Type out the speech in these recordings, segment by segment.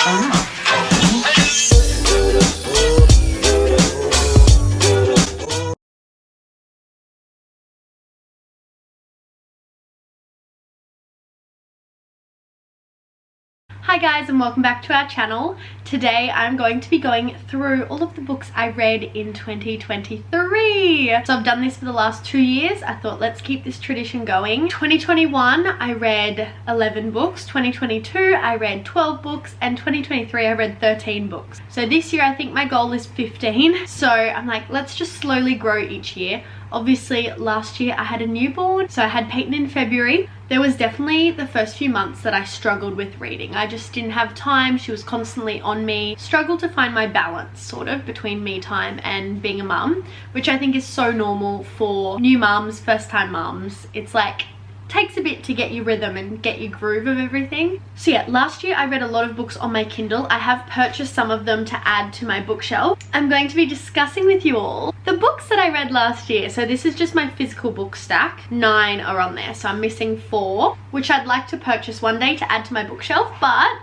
Hi guys, and welcome back to our channel. Today I'm going to be going through all of the books I read in 2023. So I've done this for the last 2 years. I thought let's keep this tradition going. 2021 I read 11 books, 2022 I read 12 books, and 2023 I read 13 books. So this year I think my goal is 15. So I'm like, let's just slowly grow each year. Obviously last year I had a newborn, so I had Peyton in February. There was definitely the first few months that I struggled with reading. I just didn't have time. She was constantly on me. Struggled to find my balance sort of between me time and being a mum, which I think is so normal for new mums, first time mums. It's like takes a bit to get your rhythm and get your groove of everything. So yeah, last year I read a lot of books on my Kindle. I have purchased some of them to add to my bookshelf. I'm going to be discussing with you all the books that I read last year. So this is just my physical book stack. 9 are on there, so I'm missing 4, which I'd like to purchase one day to add to my bookshelf, but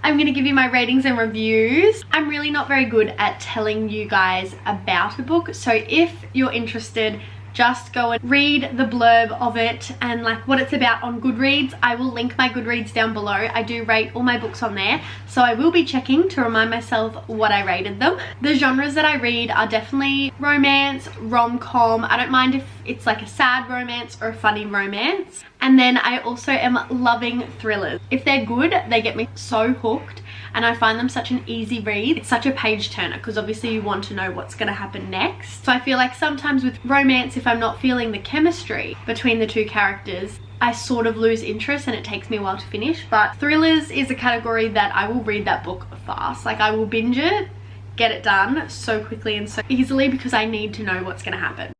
I'm going to give you my ratings and reviews. I'm really not very good at telling you guys about a book, so if you're interested, just go and read the blurb of it and like what it's about on Goodreads. I will link my Goodreads down below. I do rate all my books on there, so I will be checking to remind myself what I rated them. The genres that I read are definitely romance, rom-com. I don't mind if it's like a sad romance or a funny romance. And then I also am loving thrillers. If they're good, they get me so hooked, and I find them such an easy read. It's such a page turner because obviously you want to know what's going to happen next. So I feel like sometimes with romance, if I'm not feeling the chemistry between the two characters, I sort of lose interest and it takes me a while to finish. But thrillers is a category that I will read that book fast. Like I will binge it, get it done so quickly and so easily because I need to know what's going to happen.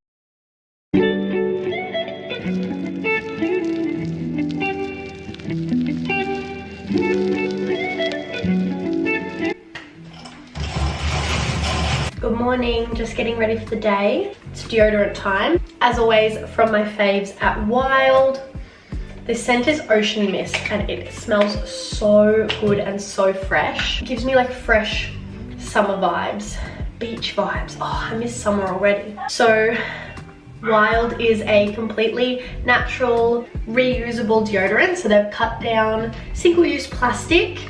Good morning, just getting ready for the day. It's deodorant time. As always, from my faves at Wild. This scent is Ocean Mist and it smells so good and so fresh. It gives me like fresh summer vibes, beach vibes. Oh, I miss summer already. So Wild is a completely natural, reusable deodorant. So they've cut down single-use plastic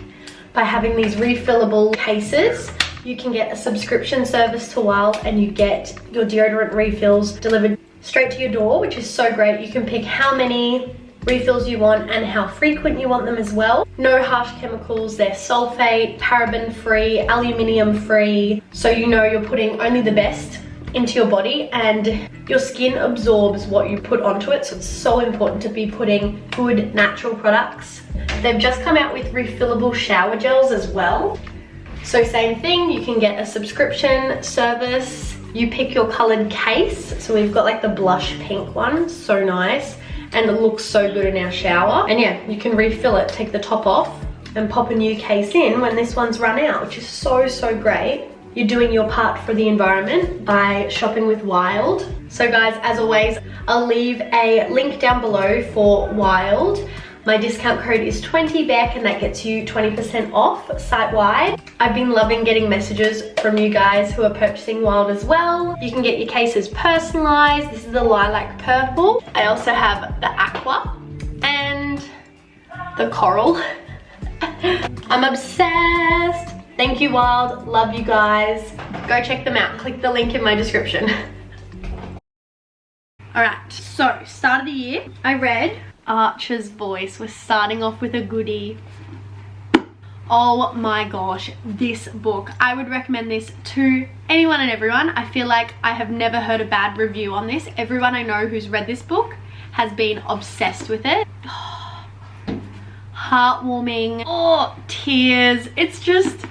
by having these refillable cases. You can get a subscription service to Wild and you get your deodorant refills delivered straight to your door, which is so great. You can pick how many refills you want and how frequent you want them as well. No harsh chemicals. They're sulfate, paraben free, aluminium free, so you know you're putting only the best into your body and your skin absorbs what you put onto it. So it's so important to be putting good natural products. They've just come out with refillable shower gels as well. So same thing, you can get a subscription service. You pick your colored case. So we've got like the blush pink one, so nice. And it looks so good in our shower. And yeah, you can refill it, take the top off and pop a new case in when this one's run out, which is so, so great. You're doing your part for the environment by shopping with Wild. So guys, as always, I'll leave a link down below for Wild. My discount code is 20BECK and that gets you 20% off site-wide. I've been loving getting messages from you guys who are purchasing Wild as well. You can get your cases personalized. This is the lilac purple. I also have the aqua and the coral. I'm obsessed. Thank you Wild, love you guys. Go check them out, click the link in my description. Alright, so start of the year, I read Archer's Voice. We're starting off with a goodie. Oh my gosh, this book. I would recommend this to anyone and everyone. I feel like I have never heard a bad review on this. Everyone I know who's read this book has been obsessed with it. Oh, heartwarming. Oh, tears. It's just,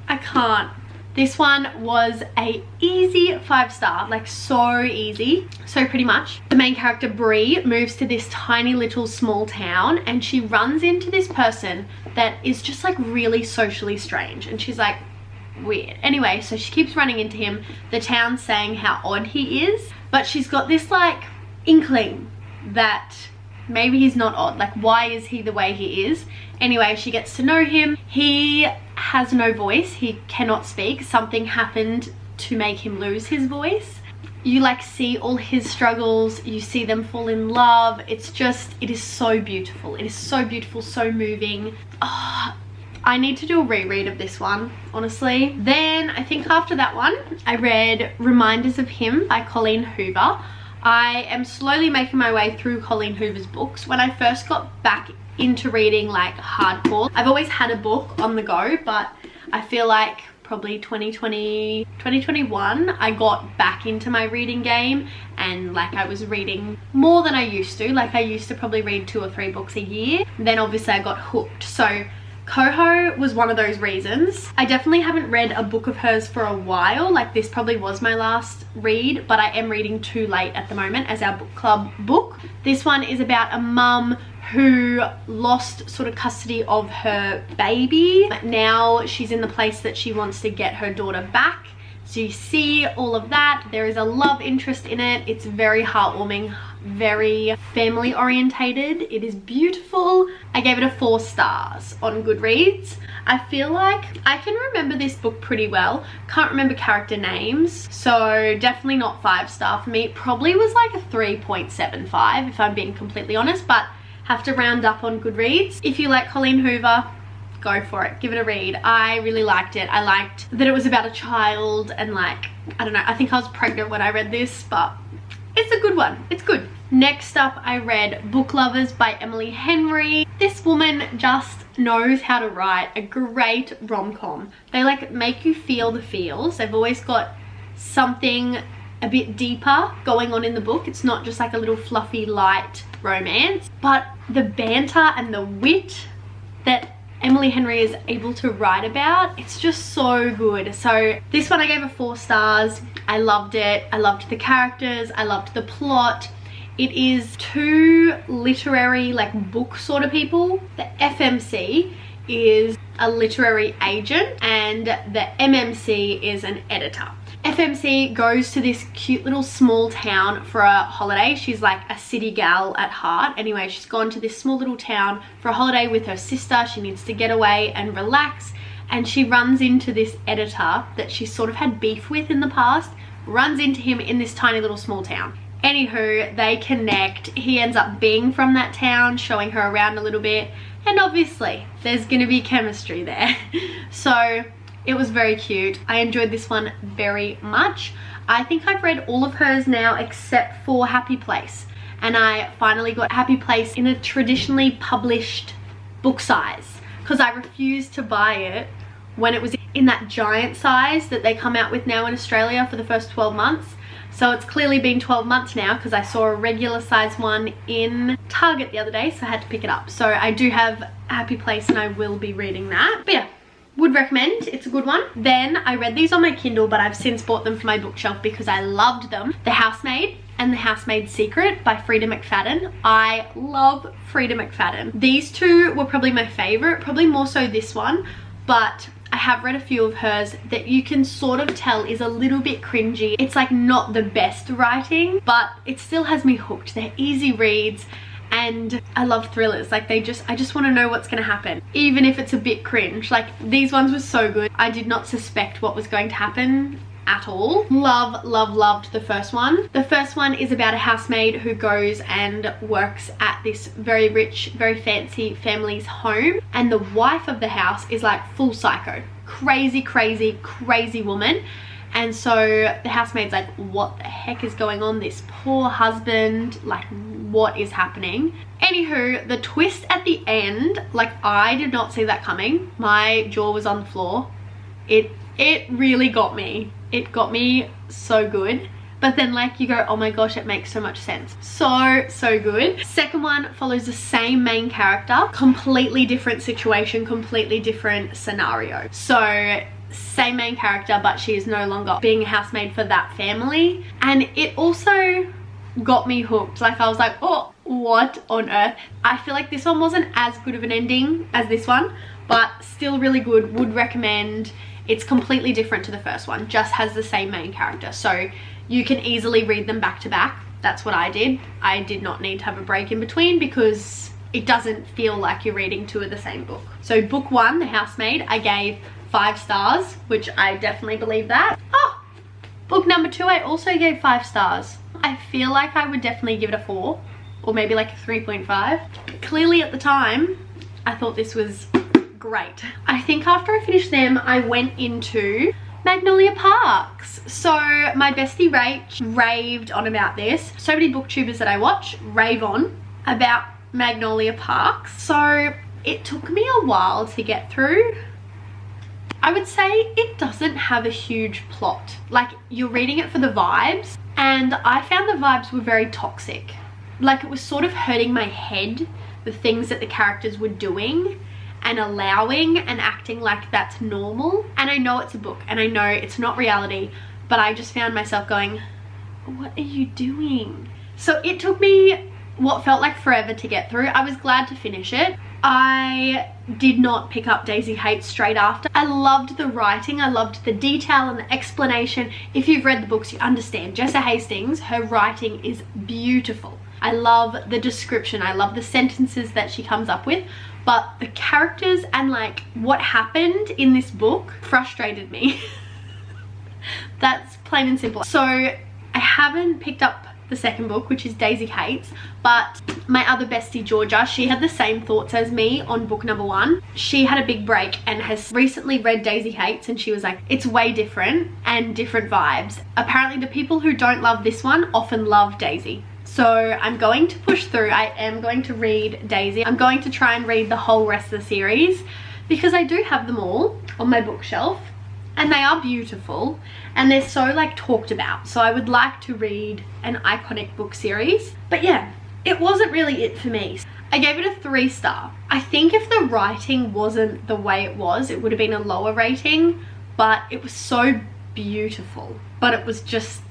I can't. This one was a easy 5-star, like so easy. So pretty much the main character Bree moves to this tiny little small town and she runs into this person that is just like really socially strange and she's like weird. Anyway, so she keeps running into him. The town's saying how odd he is, but she's got this like inkling that maybe he's not odd. Like why is he the way he is? Anyway, she gets to know him. He has no voice. He cannot speak. Something happened to make him lose his voice. You like see all his struggles, you see them fall in love. It's just, it is so beautiful. It is so beautiful, so moving. Oh, I need to do a reread of this one, honestly. Then I think after that one, I read Reminders of Him by Colleen Hoover. I am slowly making my way through Colleen Hoover's books. When I first got back into reading like hardcore, I've always had a book on the go, but I feel like probably 2021 I got back into my reading game, and like I was reading more than I used to. Like I used to probably read 2 or 3 books a year. Then obviously I got hooked. So Coho was one of those reasons. I definitely haven't read a book of hers for a while. Like this probably was my last read, but I am reading Too Late at the moment as our book club book. This one is about a mum who lost sort of custody of her baby. Now she's in the place that she wants to get her daughter back. So you see all of that. There is a love interest in it. It's very heartwarming, very family orientated. It is beautiful. I gave it a 4 stars on Goodreads. I feel like I can remember this book pretty well. Can't remember character names, so definitely not 5-star for me. It probably was like a 3.75 if I'm being completely honest, but have to round up on Goodreads. If you like Colleen Hoover, go for it, give it a read. I really liked it. I liked that it was about a child, and like, I don't know, I think I was pregnant when I read this, but it's a good one. It's good. Next up, I read Book Lovers by Emily Henry. This woman just knows how to write a great rom-com. They like make you feel the feels. They've always got something a bit deeper going on in the book. It's not just like a little fluffy light romance, but the banter and the wit that Emily Henry is able to write about, it's just so good. So this one I gave a 4 stars. I loved it. I loved the characters. I loved the plot. It is 2 literary like book sort of people. The FMC is a literary agent and the MMC is an editor. FMC goes to this cute little small town for a holiday. She's like a city gal at heart. Anyway, she's gone to this small little town for a holiday with her sister. She needs to get away and relax, and she runs into this editor that she sort of had beef with in the past. Runs into him in this tiny little small town. Anywho, they connect. He ends up being from that town, showing her around a little bit, and obviously there's gonna be chemistry there. So it was very cute. I enjoyed this one very much. I think I've read all of hers now except for Happy Place, and I finally got Happy Place in a traditionally published book size because I refused to buy it when it was in that giant size that they come out with now in Australia for the first 12 months. So it's clearly been 12 months now because I saw a regular size one in Target the other day, so I had to pick it up. So I do have Happy Place and I will be reading that. But yeah, would recommend. It's a good one. Then I read these on my Kindle, but I've since bought them for my bookshelf because I loved them. The Housemaid and The Housemaid's Secret by Frida McFadden. I love Frida McFadden. These 2 were probably my favorite, probably more so this one, but I have read a few of hers that you can sort of tell is a little bit cringy. It's like not the best writing, but it still has me hooked. They're easy reads. And I love thrillers. Like I just want to know what's going to happen, even if it's a bit cringe. Like these ones were so good. I did not suspect what was going to happen at all. Loved the first one. The first one is about a housemaid who goes and works at this very rich, very fancy family's home, and the wife of the house is like full psycho. Crazy woman. And so the housemaid's like, what the heck is going on? This poor husband, like what is happening? Anywho, the twist at the end, like I did not see that coming. My jaw was on the floor. It really got me. It got me so good. But then like you go, oh my gosh, it makes so much sense. So good. Second one follows the same main character, completely different situation, completely different scenario. So same main character, but she is no longer being a housemaid for that family. And it also got me hooked. Like I was like, oh, what on earth? I feel like this one wasn't as good of an ending as this one, but still really good. Would recommend. It's completely different to the first one, just has the same main character, so you can easily read them back to back. That's what I did. I did not need to have a break in between because it doesn't feel like you're reading 2 of the same book. So book 1, The Housemaid, I gave 5 stars, which I definitely believe that. Oh, book number 2 I also gave 5 stars. I feel like I would definitely give it a 4 or maybe like a 3.5. Clearly at the time, I thought this was great. I think after I finished them, I went into Magnolia Parks. So my bestie Rach raved on about this. So many booktubers that I watch rave on about Magnolia Parks. So it took me a while to get through. I would say it doesn't have a huge plot. Like, you're reading it for the vibes, and I found the vibes were very toxic. Like, it was sort of hurting my head, the things that the characters were doing and allowing and acting like that's normal. And I know it's a book and I know it's not reality, but I just found myself going, what are you doing? So it took me what felt like forever to get through. I was glad to finish it. I did not pick up Daisy Hates straight after. I loved the writing, I loved the detail and the explanation. If you've read the books, you understand. Jessa Hastings, her writing is beautiful. I love the description, I love the sentences that she comes up with, but the characters and like what happened in this book frustrated me. That's plain and simple. So I haven't picked up the second book, which is Daisy Hates, but my other bestie Georgia, she had the same thoughts as me on book number 1. She had a big break and has recently read Daisy Hates, and she was like, it's way different and different vibes. Apparently the people who don't love this one often love Daisy. So I'm going to push through. I am going to read Daisy. I'm going to try and read the whole rest of the series because I do have them all on my bookshelf and they are beautiful and they're so like talked about. So I would like to read an iconic book series. But yeah, it wasn't really it for me. I gave it a 3-star. I think if the writing wasn't the way it was, it would have been a lower rating, but it was so beautiful. But it was just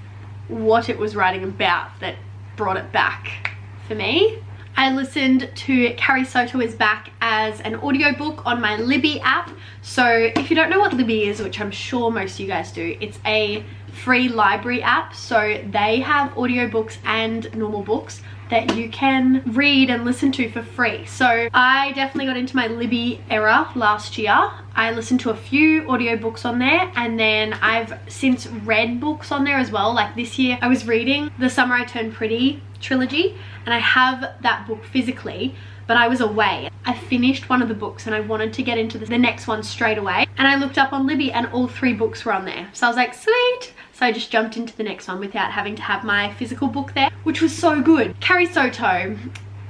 what it was writing about that brought it back for me. I listened to Carrie Soto Is Back as an audiobook on my Libby app. So if you don't know what Libby is, which I'm sure most of you guys do, it's a free library app. So they have audiobooks and normal books that you can read and listen to for free. So I definitely got into my Libby era last year. I listened to a few audiobooks on there, and then I've since read books on there as well. Like this year I was reading The Summer I Turned Pretty trilogy, and I have that book physically, but I was away. I finished one of the books and I wanted to get into the next one straight away, and I looked up on Libby and all 3 books were on there. So I was like, sweet. So I just jumped into the next one without having to have my physical book there, which was so good. Carrie Soto,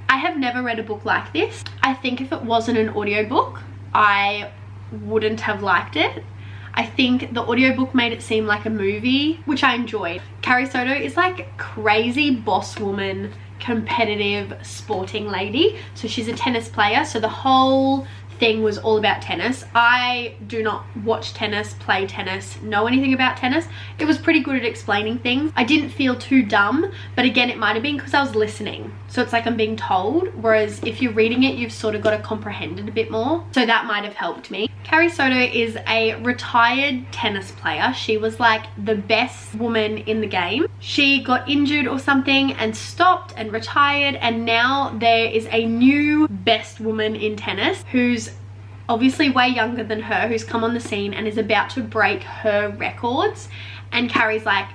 I have never read a book like this. I think if it wasn't an audiobook, I wouldn't have liked it. I think the audiobook made it seem like a movie, which I enjoyed. Carrie Soto is like crazy boss woman, competitive sporting lady. So she's a tennis player, so the whole thing was all about tennis. I do not watch tennis, play tennis, know anything about tennis. It was pretty good at explaining things. I didn't feel too dumb, but again, it might have been because I was listening. So it's like I'm being told, whereas if you're reading it, you've sort of got to comprehend it a bit more. So that might have helped me. Carrie Soto is a retired tennis player. She was like the best woman in the game. She got injured or something and stopped and retired, and now there is a new best woman in tennis who's obviously way younger than her, who's come on the scene and is about to break her records, and Carrie's like,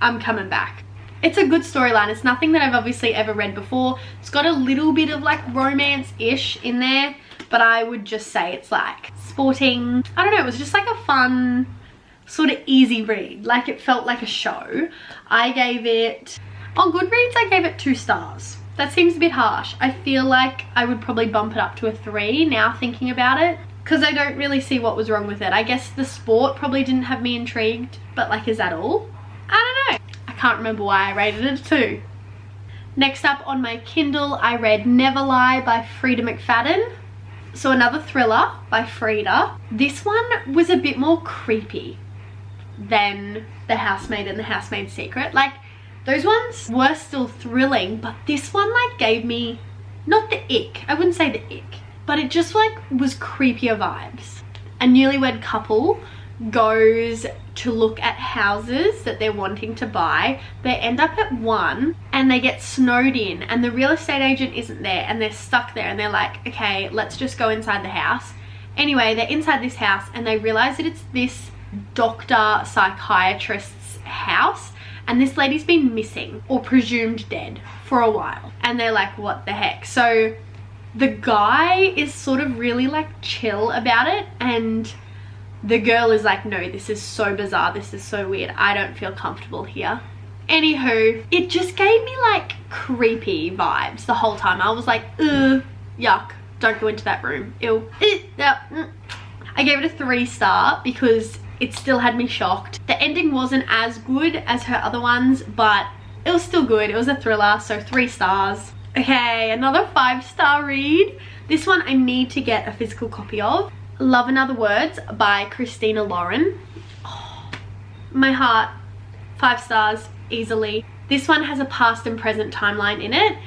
I'm coming back. It's a good storyline. It's nothing that I've obviously ever read before. It's got a little bit of like romance-ish in there, but I would just say it's like sporting. I don't know, it was just like a fun sort of easy read. Like it felt like a show. I gave it, on Goodreads I gave it 2 stars. That seems a bit harsh. I feel like I would probably bump it up to a 3 now thinking about it, because I don't really see what was wrong with it. I guess the sport probably didn't have me intrigued, but like, is that all? I don't know. I can't remember why I rated it a 2. Next up on my Kindle, I read Never Lie by Frida McFadden. So another thriller by Frida. This one was a bit more creepy than The Housemade and The Housemaid's Secret. Like, those ones were still thrilling, but this one like gave me, not the ick, I wouldn't say the ick, but it just like was creepier vibes. A newlywed couple goes to look at houses that they're wanting to buy. They end up at one and they get snowed in, and the real estate agent isn't there, and they're stuck there, and they're like, okay, let's just go inside the house. Anyway, they're inside this house and they realize that it's this doctor psychiatrist's house, and this lady's been missing or presumed dead for a while, and they're like, what the heck? So the guy is sort of really like chill about it, and the girl is like, no, this is so bizarre, this is so weird, I don't feel comfortable here. Anywho, it just gave me like creepy vibes the whole time. I was like, ugh, yuck, don't go into that room, ew. I gave it a 3-star because it still had me shocked. The ending wasn't as good as her other ones, but it was still good. It was a thriller, so 3 stars. Okay, another 5-star read. This one I need to get a physical copy of. Love and Other Words by Christina Lauren. Oh, my heart, 5 stars easily. This one has a past and present timeline in it.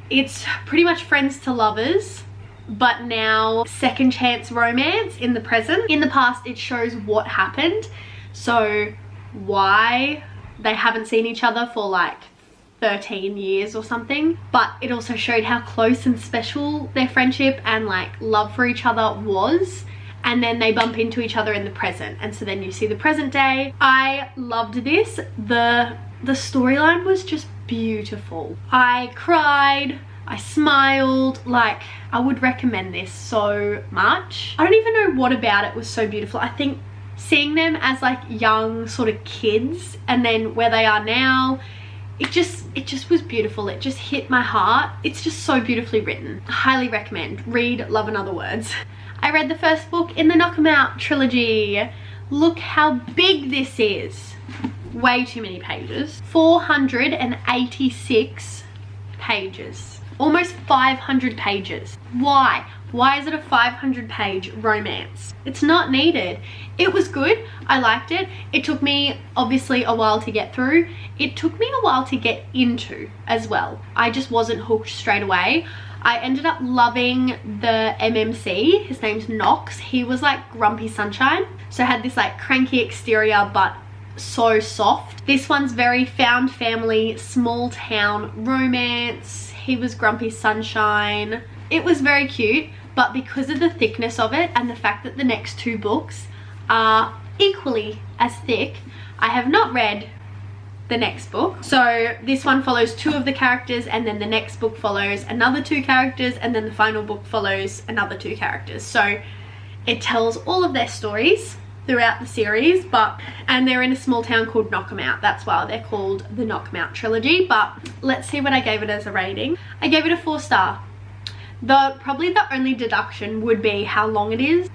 It's pretty much friends to lovers, but now second chance romance in the present. In the past, it shows what happened, so why they haven't seen each other for like 13 years or something, but it also showed how close and special their friendship and like love for each other was, and then they bump into each other in the present, and so then you see the present day. I loved this. The storyline was just beautiful. I cried, I smiled, like I would recommend this so much. I don't even know what about it was so beautiful. I think seeing them as like young sort of kids and then where they are now, it just was beautiful. It just hit my heart. It's just so beautifully written. I highly recommend. Read Love and Other Words. I read the first book in the Em Out Trilogy. Look how big this is. Way too many pages. 486 pages. Almost 500 pages. Why? Why is it a 500-page romance? It's not needed. It was good. I liked it. It took me obviously a while to get through. It took me a while to get into as well. I just wasn't hooked straight away. I ended up loving the MMC. His name's Knox. He was like grumpy sunshine. So had this like cranky exterior but so soft. This one's very found family, small town romance. He was grumpy sunshine. It was very cute, but because of the thickness of it and the fact that the next 2 books are equally as thick, I have not read the next book. So this one follows 2 of the characters, and then the next book follows another 2 characters, and then the final book follows another 2 characters. So it tells all of their stories throughout the series, and they're in a small town called Em Out. That's why they're called the Em Out Trilogy. But let's see what I gave it as a rating. I gave it a 4-star. Probably the only deduction would be how long it is.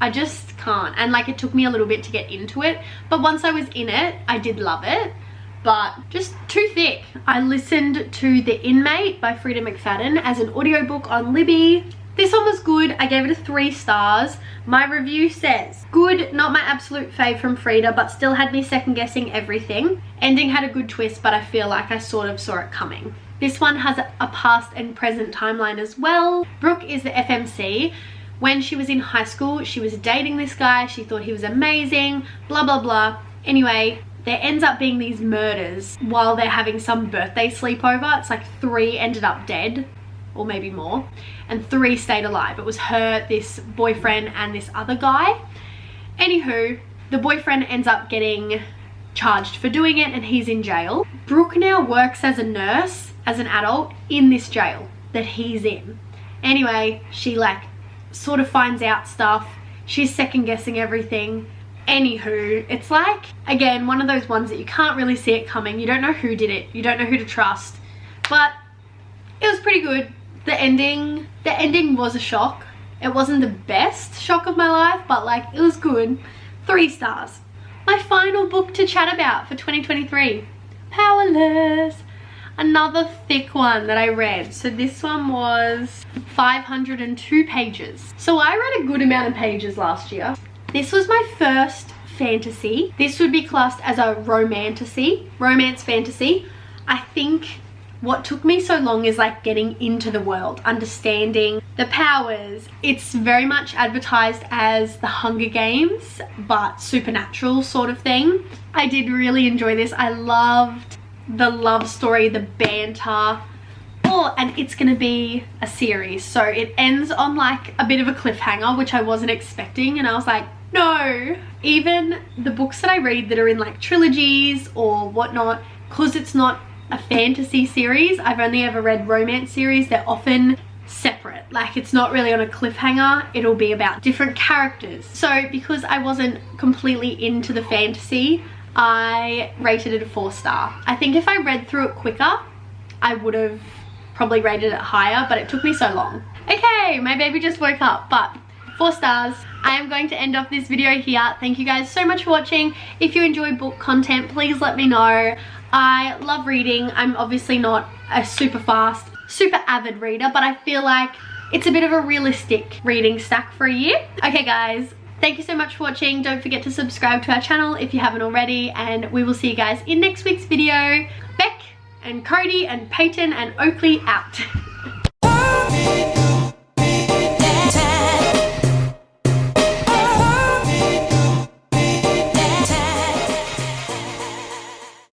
I just can't, and like it took me a little bit to get into it, but once I was in it, I did love it, but just too thick. I listened to The Inmate by Frida McFadden as an audiobook on Libby. This one was good. I gave it a 3 stars. My review says, good, not my absolute fave from Frida, but still had me second guessing everything. Ending had a good twist, but I feel like I sort of saw it coming. This one has a past and present timeline as well. Brooke is the FMC. When she was in high school, she was dating this guy. She thought he was amazing, blah, blah, blah. Anyway, there ends up being these murders while they're having some birthday sleepover. It's like 3 ended up dead, or maybe more, and 3 stayed alive. It was her, this boyfriend, and this other guy. Anywho, the boyfriend ends up getting charged for doing it, and he's in jail. Brooke now works as a nurse, as an adult, in this jail that he's in. Anyway, she like sort of finds out stuff. She's second guessing everything. Anywho, it's like, again, one of those ones that you can't really see it coming. You don't know who did it. You don't know who to trust. But it was pretty good. The ending was a shock. It wasn't the best shock of my life, but like it was good. 3 stars. My final book to chat about for 2023, Powerless. Another thick one that I read. So this one was 502 pages. So I read a good amount of pages last year. This was my first fantasy. This would be classed as a romance fantasy. I think what took me so long is like getting into the world, understanding the powers. It's very much advertised as the Hunger Games, but supernatural sort of thing. I did really enjoy this. I loved the love story, the banter. Oh, and it's gonna be a series, so it ends on like a bit of a cliffhanger, which I wasn't expecting, and I was like, no. Even the books that I read that are in like trilogies or whatnot, because it's not a fantasy series, I've only ever read romance series, they're often separate. Like, it's not really on a cliffhanger, it'll be about different characters. So because I wasn't completely into the fantasy, I rated it a 4-star. I think if I read through it quicker, I would have probably rated it higher, but it took me so long. Okay, my baby just woke up, but 4 stars. I am going to end off this video here. Thank you guys so much for watching. If you enjoy book content, please let me know. I love reading. I'm obviously not a super fast, super avid reader, but I feel like it's a bit of a realistic reading stack for a year. Okay guys, thank you so much for watching. Don't forget to subscribe to our channel if you haven't already, and we will see you guys in next week's video. Beck and Cody and Peyton and Oakley out.